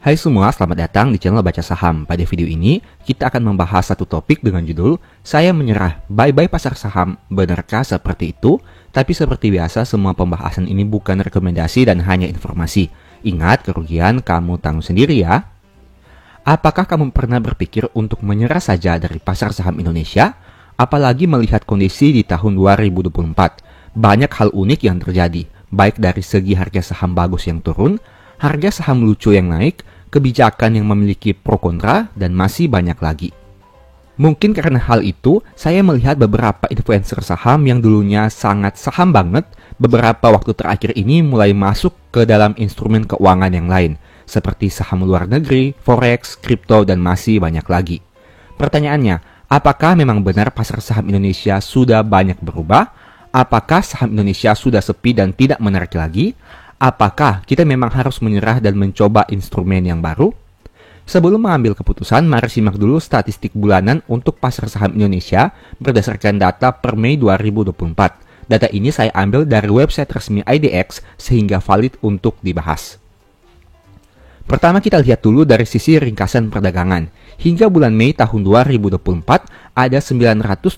Hai semua, selamat datang di channel Baca Saham. Pada video ini, kita akan membahas satu topik dengan judul Saya Menyerah, Bye-Bye Pasar Saham, Benarkah seperti itu? Tapi seperti biasa, semua pembahasan ini bukan rekomendasi dan hanya informasi. Ingat, kerugian kamu tanggung sendiri ya. Apakah kamu pernah berpikir untuk menyerah saja dari pasar saham Indonesia? Apalagi melihat kondisi di tahun 2024. Banyak hal unik yang terjadi, baik dari segi harga saham bagus yang turun, harga saham lucu yang naik, kebijakan yang memiliki pro kontra, dan masih banyak lagi. Mungkin karena hal itu, saya melihat beberapa influencer saham yang dulunya sangat saham banget, beberapa waktu terakhir ini mulai masuk ke dalam instrumen keuangan yang lain, seperti saham luar negeri, forex, kripto, dan masih banyak lagi. Pertanyaannya, apakah memang benar pasar saham Indonesia sudah banyak berubah? Apakah saham Indonesia sudah sepi dan tidak menarik lagi? Apakah kita memang harus menyerah dan mencoba instrumen yang baru? Sebelum mengambil keputusan, mari simak dulu statistik bulanan untuk pasar saham Indonesia berdasarkan data per Mei 2024. Data ini saya ambil dari website resmi IDX sehingga valid untuk dibahas. Pertama kita lihat dulu dari sisi ringkasan perdagangan. Hingga bulan Mei tahun 2024 ada 926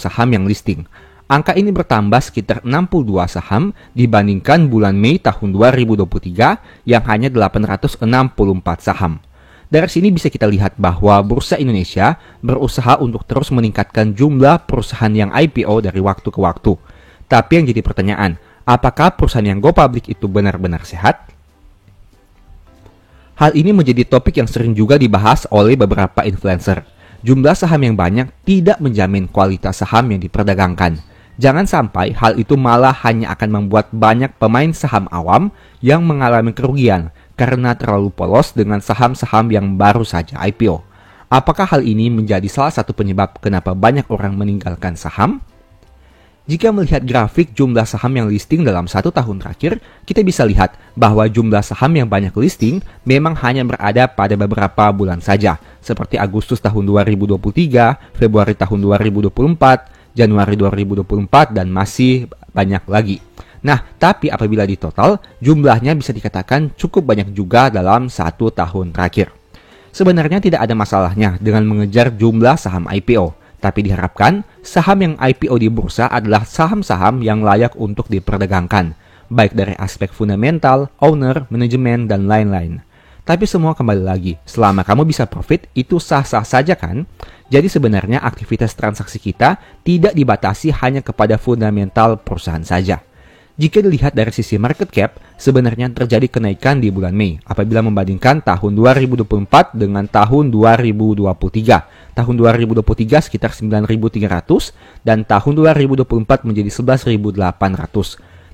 saham yang listing. Angka ini bertambah sekitar 62 saham dibandingkan bulan Mei tahun 2023 yang hanya 864 saham. Dari sini bisa kita lihat bahwa Bursa Indonesia berusaha untuk terus meningkatkan jumlah perusahaan yang IPO dari waktu ke waktu. Tapi yang jadi pertanyaan, apakah perusahaan yang go public itu benar-benar sehat? Hal ini menjadi topik yang sering juga dibahas oleh beberapa influencer. Jumlah saham yang banyak tidak menjamin kualitas saham yang diperdagangkan. Jangan sampai hal itu malah hanya akan membuat banyak pemain saham awam yang mengalami kerugian karena terlalu polos dengan saham-saham yang baru saja IPO. Apakah hal ini menjadi salah satu penyebab kenapa banyak orang meninggalkan saham? Jika melihat grafik jumlah saham yang listing dalam 1 tahun terakhir, kita bisa lihat bahwa jumlah saham yang banyak listing memang hanya berada pada beberapa bulan saja, seperti Agustus tahun 2023, Februari tahun 2024, Januari 2024, dan masih banyak lagi. Nah, tapi apabila ditotal, jumlahnya bisa dikatakan cukup banyak juga dalam 1 tahun terakhir. Sebenarnya tidak ada masalahnya dengan mengejar jumlah saham IPO, tapi diharapkan saham yang IPO di bursa adalah saham-saham yang layak untuk diperdagangkan, baik dari aspek fundamental, owner, manajemen, dan lain-lain. Tapi semua kembali lagi, selama kamu bisa profit, itu sah-sah saja kan? Jadi sebenarnya aktivitas transaksi kita tidak dibatasi hanya kepada fundamental perusahaan saja. Jika dilihat dari sisi market cap, sebenarnya terjadi kenaikan di bulan Mei apabila membandingkan tahun 2024 dengan tahun 2023. Tahun 2023 sekitar 9.300 dan tahun 2024 menjadi 11.800.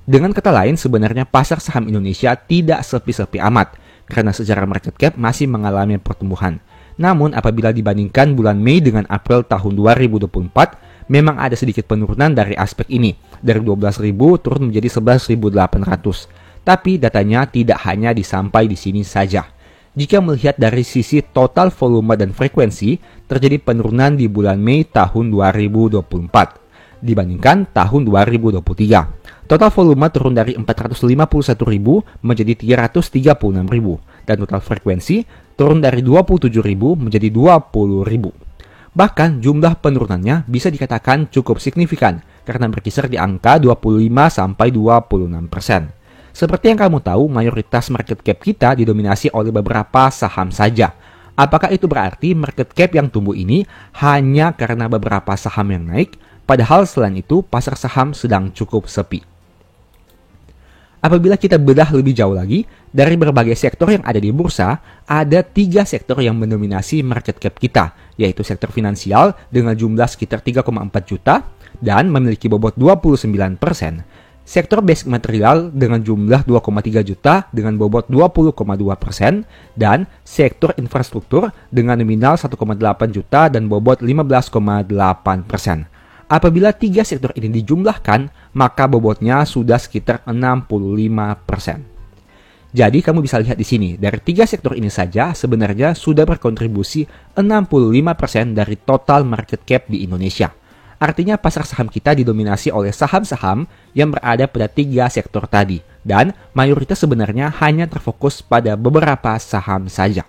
Dengan kata lain, sebenarnya pasar saham Indonesia tidak sepi-sepi amat karena secara market cap masih mengalami pertumbuhan. Namun apabila dibandingkan bulan Mei dengan April tahun 2024, memang ada sedikit penurunan dari aspek ini, dari 12.000 turun menjadi 11.800. Tapi datanya tidak hanya disampai di sini saja. Jika melihat dari sisi total volume dan frekuensi, terjadi penurunan di bulan Mei tahun 2024 dibandingkan tahun 2023. Total volume turun dari 451.000 menjadi 336.000 dan total frekuensi turun dari 27.000 menjadi 20.000. Bahkan jumlah penurunannya bisa dikatakan cukup signifikan karena berkisar di angka 25-26%. Seperti yang kamu tahu, mayoritas market cap kita didominasi oleh beberapa saham saja. Apakah itu berarti market cap yang tumbuh ini hanya karena beberapa saham yang naik, padahal selain itu pasar saham sedang cukup sepi? Apabila kita bedah lebih jauh lagi, dari berbagai sektor yang ada di bursa, ada 3 sektor yang mendominasi market cap kita, yaitu sektor finansial dengan jumlah sekitar 3,4 juta dan memiliki bobot 29%, sektor basic material dengan jumlah 2,3 juta dengan bobot 20,2%, dan sektor infrastruktur dengan nominal 1,8 juta dan bobot 15,8%. Apabila 3 sektor ini dijumlahkan, maka bobotnya sudah sekitar 65%. Jadi kamu bisa lihat di sini, dari 3 sektor ini saja sebenarnya sudah berkontribusi 65% dari total market cap di Indonesia. Artinya pasar saham kita didominasi oleh saham-saham yang berada pada 3 sektor tadi, Dan mayoritas sebenarnya hanya terfokus pada beberapa saham saja.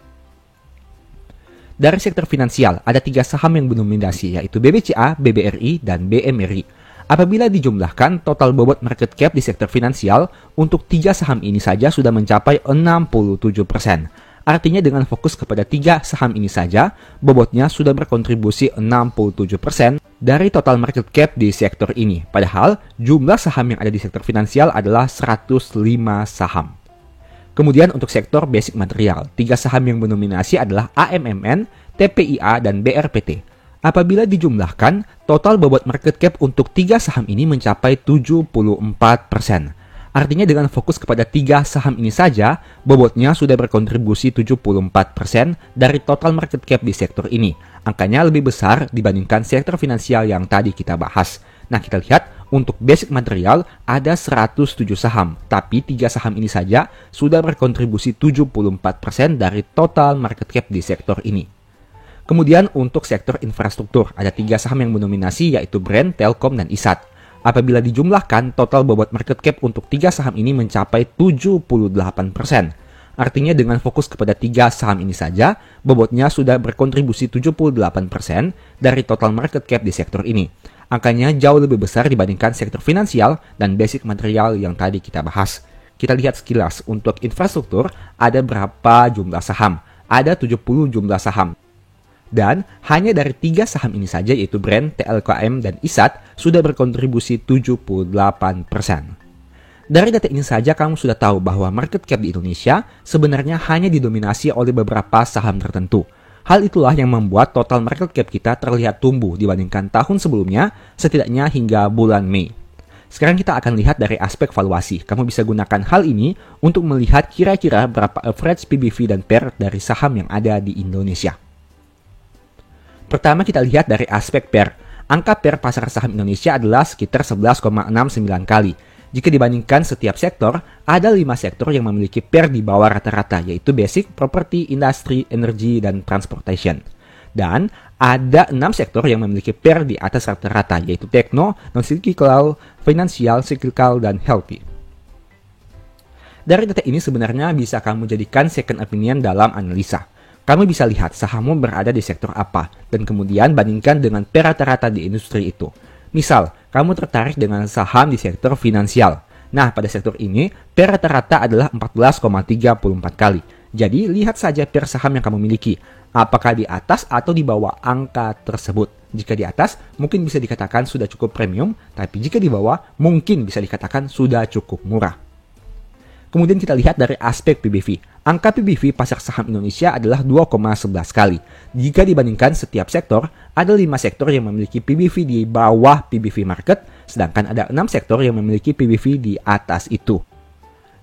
Dari sektor finansial, ada 3 saham yang mendominasi, yaitu BBCA, BBRI, dan BMRI. Apabila dijumlahkan, total bobot market cap di sektor finansial untuk 3 saham ini saja sudah mencapai 67%. Artinya dengan fokus kepada 3 saham ini saja, bobotnya sudah berkontribusi 67% dari total market cap di sektor ini. Padahal, jumlah saham yang ada di sektor finansial adalah 105 saham. Kemudian untuk sektor basic material, 3 saham yang mendominasi adalah AMMN, TPIA, dan BRPT. Apabila dijumlahkan, total bobot market cap untuk 3 saham ini mencapai 74%. Artinya dengan fokus kepada 3 saham ini saja, bobotnya sudah berkontribusi 74% dari total market cap di sektor ini. Angkanya lebih besar dibandingkan sektor finansial yang tadi kita bahas. Nah, kita lihat untuk basic material ada 107 saham, tapi 3 saham ini saja sudah berkontribusi 74% dari total market cap di sektor ini. Kemudian untuk sektor infrastruktur, ada 3 saham yang mendominasi yaitu Brand, Telkom, dan ISAT. Apabila dijumlahkan, total bobot market cap untuk 3 saham ini mencapai 78%. Artinya dengan fokus kepada 3 saham ini saja, bobotnya sudah berkontribusi 78% dari total market cap di sektor ini. Angkanya jauh lebih besar dibandingkan sektor finansial dan basic material yang tadi kita bahas. Kita lihat sekilas, untuk infrastruktur ada berapa jumlah saham? Ada 70 jumlah saham. Dan hanya dari 3 saham ini saja yaitu Brand, TLKM, dan ISAT sudah berkontribusi 78%. Dari data ini saja kamu sudah tahu bahwa market cap di Indonesia sebenarnya hanya didominasi oleh beberapa saham tertentu. Hal itulah yang membuat total market cap kita terlihat tumbuh dibandingkan tahun sebelumnya, setidaknya hingga bulan Mei. Sekarang kita akan lihat dari aspek valuasi. Kamu bisa gunakan hal ini untuk melihat kira-kira berapa average PBV dan PER dari saham yang ada di Indonesia. Pertama kita lihat dari aspek PER. Angka PER pasar saham Indonesia adalah sekitar 11,69 kali. Jika dibandingkan setiap sektor, ada 5 sektor yang memiliki PER di bawah rata-rata, yaitu basic, property, industri, energy, dan transportation. Dan ada 6 sektor yang memiliki PER di atas rata-rata, yaitu techno, non-cyclical, financial, cyclical, dan healthy. Dari data ini sebenarnya bisa kamu jadikan second opinion dalam analisa. Kamu bisa lihat sahammu berada di sektor apa, dan kemudian bandingkan dengan PER rata-rata di industri itu. Misal, kamu tertarik dengan saham di sektor finansial. Nah, pada sektor ini, PER rata-rata adalah 14,34 kali. Jadi, lihat saja PER saham yang kamu miliki. Apakah di atas atau di bawah angka tersebut? Jika di atas, mungkin bisa dikatakan sudah cukup premium, tapi jika di bawah, mungkin bisa dikatakan sudah cukup murah. Kemudian kita lihat dari aspek PBV. Angka PBV pasar saham Indonesia adalah 2,11 kali. Jika dibandingkan setiap sektor, ada 5 sektor yang memiliki PBV di bawah PBV market, sedangkan ada 6 sektor yang memiliki PBV di atas itu.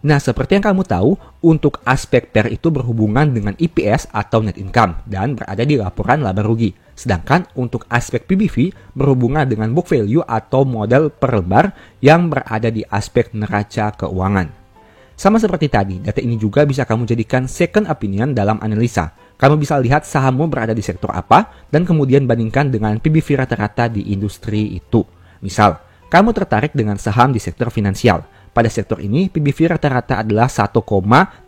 Nah, seperti yang kamu tahu, untuk aspek PER itu berhubungan dengan EPS atau net income dan berada di laporan laba rugi. Sedangkan untuk aspek PBV berhubungan dengan book value atau modal per lembar yang berada di aspek neraca keuangan. Sama seperti tadi, data ini juga bisa kamu jadikan second opinion dalam analisa. Kamu bisa lihat sahammu berada di sektor apa, dan kemudian bandingkan dengan PBV rata-rata di industri itu. Misal, kamu tertarik dengan saham di sektor finansial. Pada sektor ini, PBV rata-rata adalah 1,86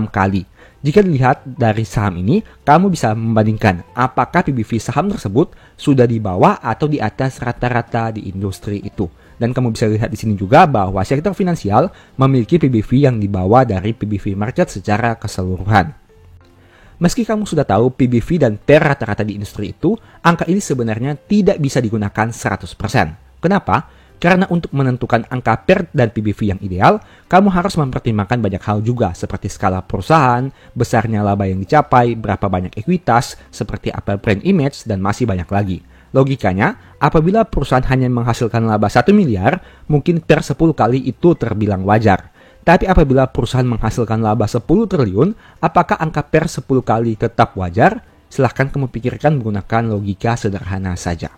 kali. Jika dilihat dari saham ini, kamu bisa membandingkan apakah PBV saham tersebut sudah di bawah atau di atas rata-rata di industri itu. Dan kamu bisa lihat di sini juga bahwa sektor finansial memiliki PBV yang di bawah dari PBV market secara keseluruhan. Meski kamu sudah tahu PBV dan PER rata-rata di industri itu, angka ini sebenarnya tidak bisa digunakan 100%. Kenapa? Karena untuk menentukan angka PER dan PBV yang ideal, kamu harus mempertimbangkan banyak hal juga, seperti skala perusahaan, besarnya laba yang dicapai, berapa banyak ekuitas, seperti apa brand image, dan masih banyak lagi. Logikanya, apabila perusahaan hanya menghasilkan laba 1 miliar, mungkin PER 10 kali itu terbilang wajar. Tapi apabila perusahaan menghasilkan laba 10 triliun, apakah angka PER 10 kali tetap wajar? Silahkan kamu pikirkan menggunakan logika sederhana saja.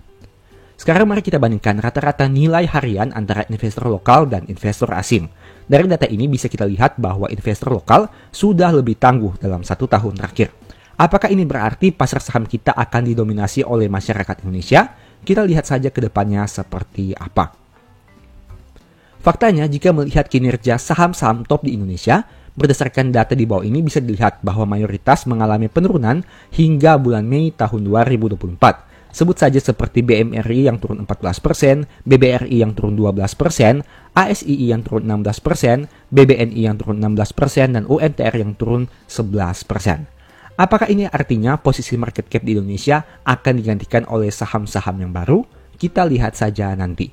Sekarang mari kita bandingkan rata-rata nilai harian antara investor lokal dan investor asing. Dari data ini bisa kita lihat bahwa investor lokal sudah lebih tangguh dalam 1 tahun terakhir. Apakah ini berarti pasar saham kita akan didominasi oleh masyarakat Indonesia? Kita lihat saja ke depannya seperti apa. Faktanya, jika melihat kinerja saham-saham top di Indonesia, berdasarkan data di bawah ini bisa dilihat bahwa mayoritas mengalami penurunan hingga bulan Mei tahun 2024. Sebut saja seperti BMRI yang turun 14%, BBRI yang turun 12%, ASII yang turun 16%, BBNI yang turun 16%, dan UNTR yang turun 11%. Apakah ini artinya posisi market cap di Indonesia akan digantikan oleh saham-saham yang baru? Kita lihat saja nanti.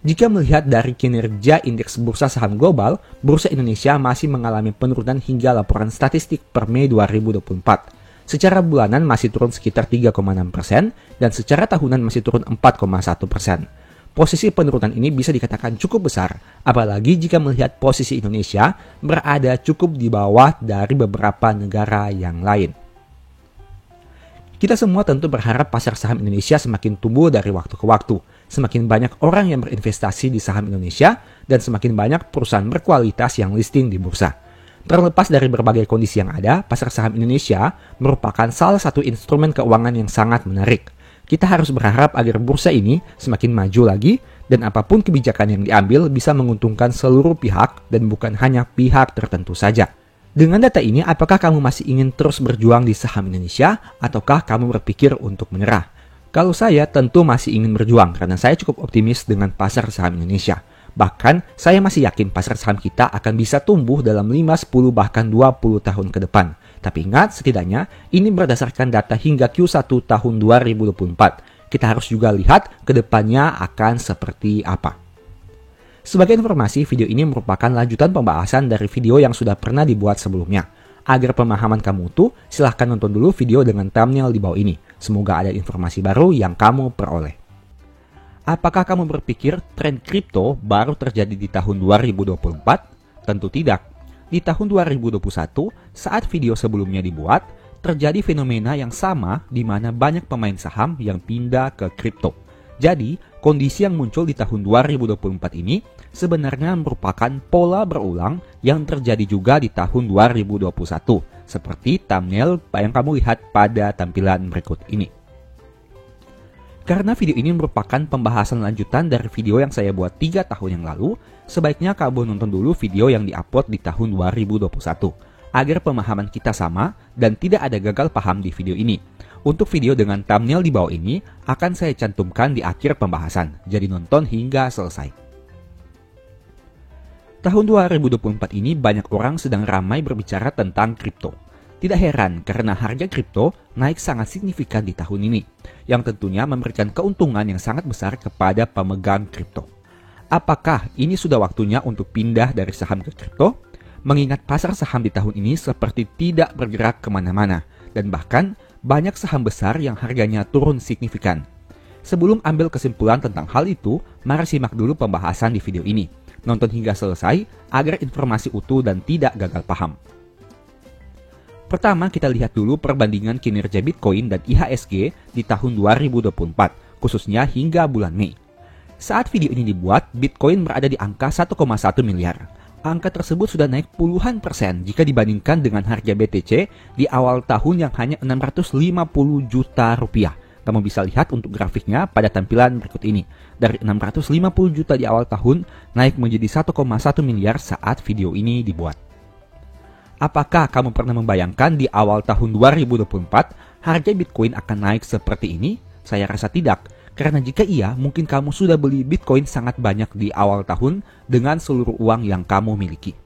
Jika melihat dari kinerja indeks bursa saham global, bursa Indonesia masih mengalami penurunan hingga laporan statistik per Mei 2024. Secara bulanan masih turun sekitar 3,6% dan secara tahunan masih turun 4,1%. Posisi penurunan ini bisa dikatakan cukup besar, apalagi jika melihat posisi Indonesia berada cukup di bawah dari beberapa negara yang lain. Kita semua tentu berharap pasar saham Indonesia semakin tumbuh dari waktu ke waktu. Semakin banyak orang yang berinvestasi di saham Indonesia dan semakin banyak perusahaan berkualitas yang listing di bursa. Terlepas dari berbagai kondisi yang ada, pasar saham Indonesia merupakan salah satu instrumen keuangan yang sangat menarik. Kita harus berharap agar bursa ini semakin maju lagi dan apapun kebijakan yang diambil bisa menguntungkan seluruh pihak dan bukan hanya pihak tertentu saja. Dengan data ini, apakah kamu masih ingin terus berjuang di saham Indonesia ataukah kamu berpikir untuk menyerah? Kalau saya tentu masih ingin berjuang karena saya cukup optimis dengan pasar saham Indonesia. Bahkan, saya masih yakin pasar saham kita akan bisa tumbuh dalam 5, 10, bahkan 20 tahun ke depan. Tapi ingat, setidaknya ini berdasarkan data hingga Q1 tahun 2024. Kita harus juga lihat ke depannya akan seperti apa. Sebagai informasi, video ini merupakan lanjutan pembahasan dari video yang sudah pernah dibuat sebelumnya. Agar pemahaman kamu utuh, silahkan nonton dulu video dengan thumbnail di bawah ini. Semoga ada informasi baru yang kamu peroleh. Apakah kamu berpikir tren kripto baru terjadi di tahun 2024? Tentu tidak. Di tahun 2021, saat video sebelumnya dibuat, terjadi fenomena yang sama di mana banyak pemain saham yang pindah ke kripto. Jadi, kondisi yang muncul di tahun 2024 ini sebenarnya merupakan pola berulang yang terjadi juga di tahun 2021, seperti thumbnail yang kamu lihat pada tampilan berikut ini. Karena video ini merupakan pembahasan lanjutan dari video yang saya buat 3 tahun yang lalu, sebaiknya kamu nonton dulu video yang diupload di tahun 2021, agar pemahaman kita sama dan tidak ada gagal paham di video ini. Untuk video dengan thumbnail di bawah ini akan saya cantumkan di akhir pembahasan, jadi nonton hingga selesai. Tahun 2024 ini banyak orang sedang ramai berbicara tentang kripto. Tidak heran karena harga kripto naik sangat signifikan di tahun ini, yang tentunya memberikan keuntungan yang sangat besar kepada pemegang kripto. Apakah ini sudah waktunya untuk pindah dari saham ke kripto? Mengingat pasar saham di tahun ini seperti tidak bergerak kemana-mana, dan bahkan banyak saham besar yang harganya turun signifikan. Sebelum ambil kesimpulan tentang hal itu, mari simak dulu pembahasan di video ini. Nonton hingga selesai agar informasi utuh dan tidak gagal paham. Pertama, kita lihat dulu perbandingan kinerja Bitcoin dan IHSG di tahun 2024, khususnya hingga bulan Mei. Saat video ini dibuat, Bitcoin berada di angka 1,1 miliar. Angka tersebut sudah naik puluhan persen jika dibandingkan dengan harga BTC di awal tahun yang hanya 650 juta rupiah. Kamu bisa lihat untuk grafiknya pada tampilan berikut ini. Dari 650 juta di awal tahun, naik menjadi 1,1 miliar saat video ini dibuat. Apakah kamu pernah membayangkan di awal tahun 2024, harga Bitcoin akan naik seperti ini? Saya rasa tidak. Karena jika iya, mungkin kamu sudah beli Bitcoin sangat banyak di awal tahun dengan seluruh uang yang kamu miliki.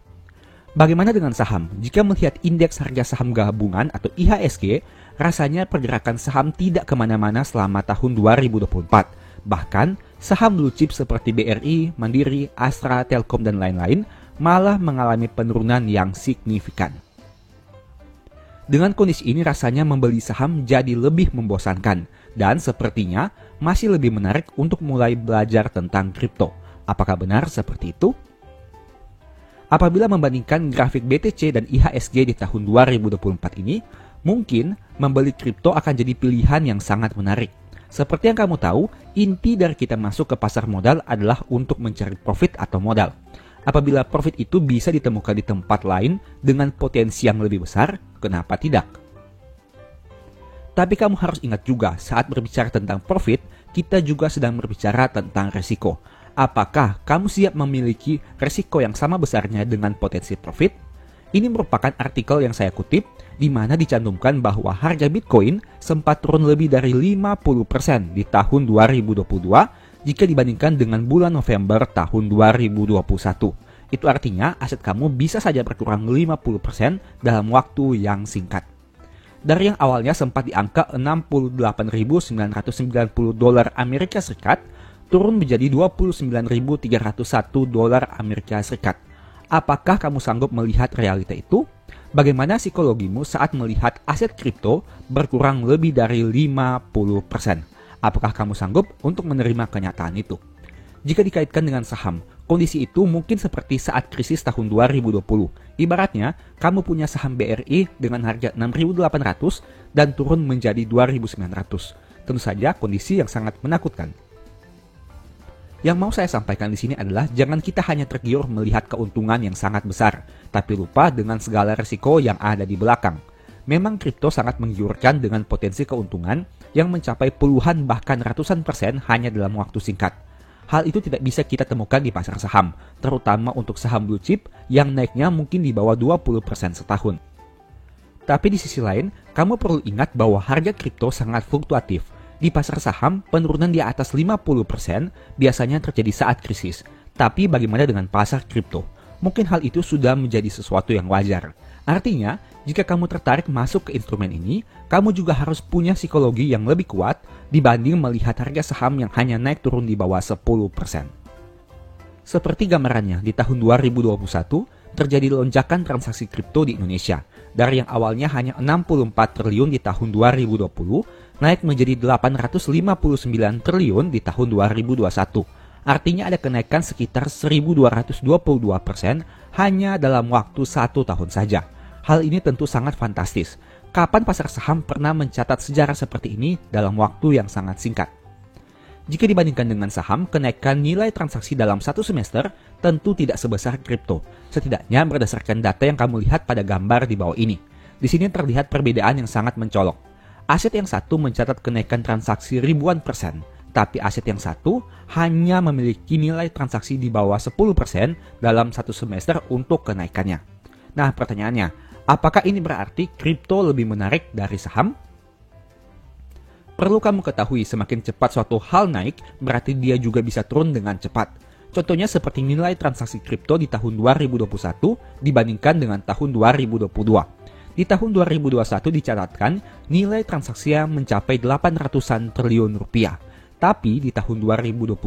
Bagaimana dengan saham? Jika melihat indeks harga saham gabungan atau IHSG, rasanya pergerakan saham tidak kemana-mana selama tahun 2024. Bahkan, saham blue chip seperti BRI, Mandiri, Astra, Telkom, dan lain-lain malah mengalami penurunan yang signifikan. Dengan kondisi ini rasanya membeli saham jadi lebih membosankan dan sepertinya masih lebih menarik untuk mulai belajar tentang kripto. Apakah benar seperti itu? Apabila membandingkan grafik BTC dan IHSG di tahun 2024 ini, mungkin membeli kripto akan jadi pilihan yang sangat menarik. Seperti yang kamu tahu, inti dari kita masuk ke pasar modal adalah untuk mencari profit atau modal. Apabila profit itu bisa ditemukan di tempat lain dengan potensi yang lebih besar, kenapa tidak? Tapi kamu harus ingat juga, saat berbicara tentang profit, kita juga sedang berbicara tentang resiko. Apakah kamu siap memiliki resiko yang sama besarnya dengan potensi profit? Ini merupakan artikel yang saya kutip, di mana dicantumkan bahwa harga Bitcoin sempat turun lebih dari 50% di tahun 2022 jika dibandingkan dengan bulan November tahun 2021. Itu artinya aset kamu bisa saja berkurang 50% dalam waktu yang singkat. Dari yang awalnya sempat di angka 68.990 dolar Amerika Serikat, turun menjadi 29.301 dolar Amerika Serikat. Apakah kamu sanggup melihat realita itu? Bagaimana psikologimu saat melihat aset kripto berkurang lebih dari 50%? Apakah kamu sanggup untuk menerima kenyataan itu? Jika dikaitkan dengan saham, kondisi itu mungkin seperti saat krisis tahun 2020. Ibaratnya, kamu punya saham BRI dengan harga 6.800 dan turun menjadi 2.900. Tentu saja kondisi yang sangat menakutkan. Yang mau saya sampaikan di sini adalah jangan kita hanya tergiur melihat keuntungan yang sangat besar, tapi lupa dengan segala resiko yang ada di belakang. Memang kripto sangat menggiurkan dengan potensi keuntungan yang mencapai puluhan bahkan ratusan persen hanya dalam waktu singkat. Hal itu tidak bisa kita temukan di pasar saham, terutama untuk saham blue chip yang naiknya mungkin di bawah 20% setahun. Tapi di sisi lain, kamu perlu ingat bahwa harga kripto sangat fluktuatif. Di pasar saham, penurunan di atas 50% biasanya terjadi saat krisis. Tapi bagaimana dengan pasar kripto? Mungkin hal itu sudah menjadi sesuatu yang wajar. Artinya, jika kamu tertarik masuk ke instrumen ini, kamu juga harus punya psikologi yang lebih kuat dibanding melihat harga saham yang hanya naik turun di bawah 10%. Seperti gambarannya, di tahun 2021, terjadi lonjakan transaksi kripto di Indonesia. Dari yang awalnya hanya 64 triliun di tahun 2020, naik menjadi 859 triliun di tahun 2021. Artinya ada kenaikan sekitar 1.222% hanya dalam waktu 1 tahun saja. Hal ini tentu sangat fantastis. Kapan pasar saham pernah mencatat sejarah seperti ini dalam waktu yang sangat singkat? Jika dibandingkan dengan saham, kenaikan nilai transaksi dalam satu semester tentu tidak sebesar kripto. Setidaknya berdasarkan data yang kamu lihat pada gambar di bawah ini. Di sini terlihat perbedaan yang sangat mencolok. Aset yang satu mencatat kenaikan transaksi ribuan persen, tapi aset yang satu hanya memiliki nilai transaksi di bawah 10% dalam satu semester untuk kenaikannya. Nah, pertanyaannya, apakah ini berarti kripto lebih menarik dari saham? Perlu kamu ketahui, semakin cepat suatu hal naik, berarti dia juga bisa turun dengan cepat. Contohnya seperti nilai transaksi kripto di tahun 2021 dibandingkan dengan tahun 2022. Di tahun 2021 dicatatkan nilai transaksi yang mencapai 800-an triliun rupiah. Tapi di tahun 2022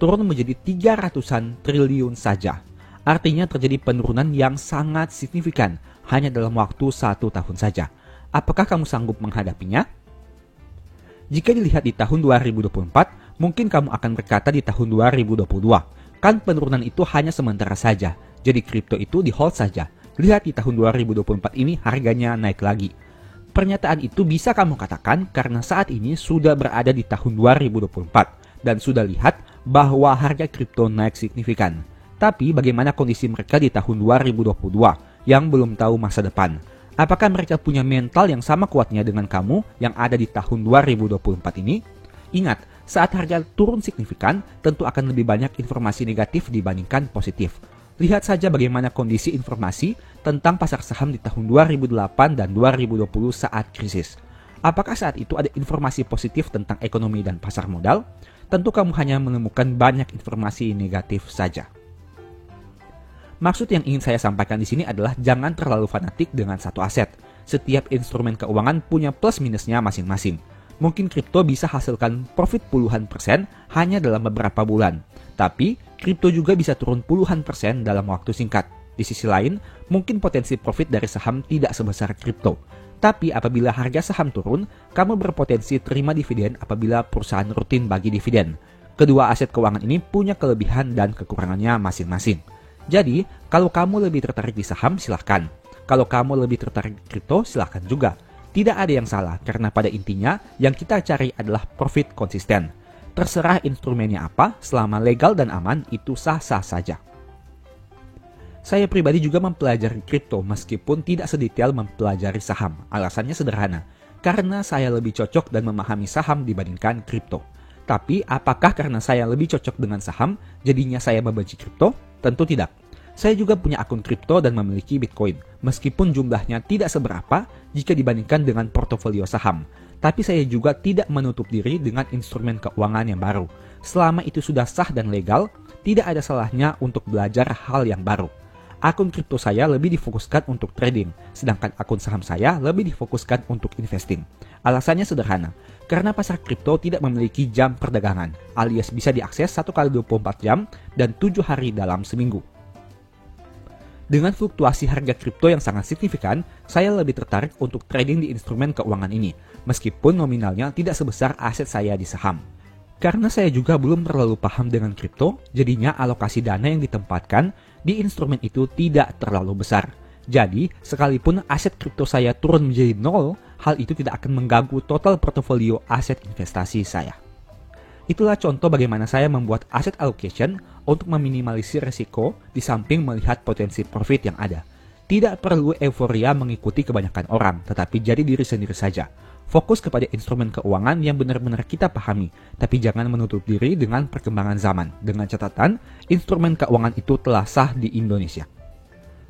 turun menjadi 300-an triliun saja. Artinya terjadi penurunan yang sangat signifikan hanya dalam waktu 1 tahun saja. Apakah kamu sanggup menghadapinya? Jika dilihat di tahun 2024, mungkin kamu akan berkata di tahun 2022, kan penurunan itu hanya sementara saja, jadi kripto itu di hold saja. Lihat di tahun 2024 ini harganya naik lagi. Pernyataan itu bisa kamu katakan karena saat ini sudah berada di tahun 2024 dan sudah lihat bahwa harga kripto naik signifikan. Tapi bagaimana kondisi mereka di tahun 2022 yang belum tahu masa depan? Apakah mereka punya mental yang sama kuatnya dengan kamu yang ada di tahun 2024 ini? Ingat, saat harga turun signifikan, tentu akan lebih banyak informasi negatif dibandingkan positif. Lihat saja bagaimana kondisi informasi tentang pasar saham di tahun 2008 dan 2020 saat krisis. Apakah saat itu ada informasi positif tentang ekonomi dan pasar modal? Tentu kamu hanya menemukan banyak informasi negatif saja. Maksud yang ingin saya sampaikan di sini adalah jangan terlalu fanatik dengan satu aset. Setiap instrumen keuangan punya plus minusnya masing-masing. Mungkin kripto bisa hasilkan profit puluhan persen hanya dalam beberapa bulan. Tapi, kripto juga bisa turun puluhan persen dalam waktu singkat. Di sisi lain, mungkin potensi profit dari saham tidak sebesar kripto. Tapi apabila harga saham turun, kamu berpotensi terima dividen apabila perusahaan rutin bagi dividen. Kedua aset keuangan ini punya kelebihan dan kekurangannya masing-masing. Jadi, kalau kamu lebih tertarik di saham, silahkan. Kalau kamu lebih tertarik di kripto, silahkan juga. Tidak ada yang salah, karena pada intinya, yang kita cari adalah profit konsisten. Terserah instrumennya apa, selama legal dan aman, itu sah-sah saja. Saya pribadi juga mempelajari kripto, meskipun tidak sedetail mempelajari saham. Alasannya sederhana, karena saya lebih cocok dan memahami saham dibandingkan kripto. Tapi apakah karena saya lebih cocok dengan saham, jadinya saya membenci kripto? Tentu tidak. Saya juga punya akun kripto dan memiliki Bitcoin, meskipun jumlahnya tidak seberapa jika dibandingkan dengan portofolio saham. Tapi saya juga tidak menutup diri dengan instrumen keuangan yang baru. Selama itu sudah sah dan legal, tidak ada salahnya untuk belajar hal yang baru. Akun kripto saya lebih difokuskan untuk trading, sedangkan akun saham saya lebih difokuskan untuk investing. Alasannya sederhana, karena pasar kripto tidak memiliki jam perdagangan, alias bisa diakses 1 kali 24 jam dan 7 hari dalam seminggu. Dengan fluktuasi harga kripto yang sangat signifikan, saya lebih tertarik untuk trading di instrumen keuangan ini, meskipun nominalnya tidak sebesar aset saya di saham. Karena saya juga belum terlalu paham dengan kripto, jadinya alokasi dana yang ditempatkan di instrumen itu tidak terlalu besar. Jadi, sekalipun aset kripto saya turun menjadi 0, hal itu tidak akan mengganggu total portofolio aset investasi saya. Itulah contoh bagaimana saya membuat asset allocation untuk meminimalisir risiko di samping melihat potensi profit yang ada. Tidak perlu euforia mengikuti kebanyakan orang, tetapi jadi diri sendiri saja. Fokus kepada instrumen keuangan yang benar-benar kita pahami, tapi jangan menutup diri dengan perkembangan zaman. Dengan catatan, instrumen keuangan itu telah sah di Indonesia.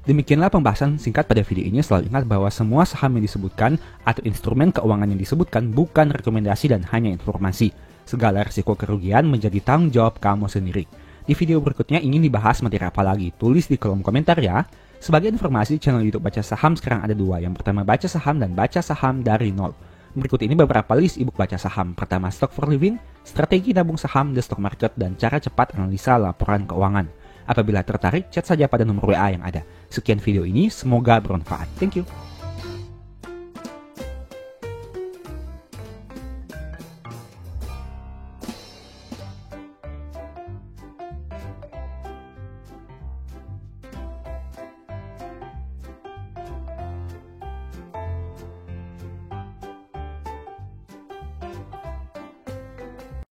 Demikianlah pembahasan singkat pada video ini. Selalu ingat bahwa semua saham yang disebutkan atau instrumen keuangan yang disebutkan bukan rekomendasi dan hanya informasi. Segala risiko kerugian menjadi tanggung jawab kamu sendiri. Di video berikutnya ingin dibahas materi apa lagi? Tulis di kolom komentar ya. Sebagai informasi, channel YouTube Baca Saham sekarang ada 2. Yang pertama Baca Saham dan Baca Saham dari nol. Berikut ini beberapa list ebook baca saham. Pertama, Stock for Living, Strategi Nabung Saham, The Stock Market, dan Cara Cepat Analisa Laporan Keuangan. Apabila tertarik, chat saja pada nomor WA yang ada. Sekian video ini, semoga bermanfaat. Thank you.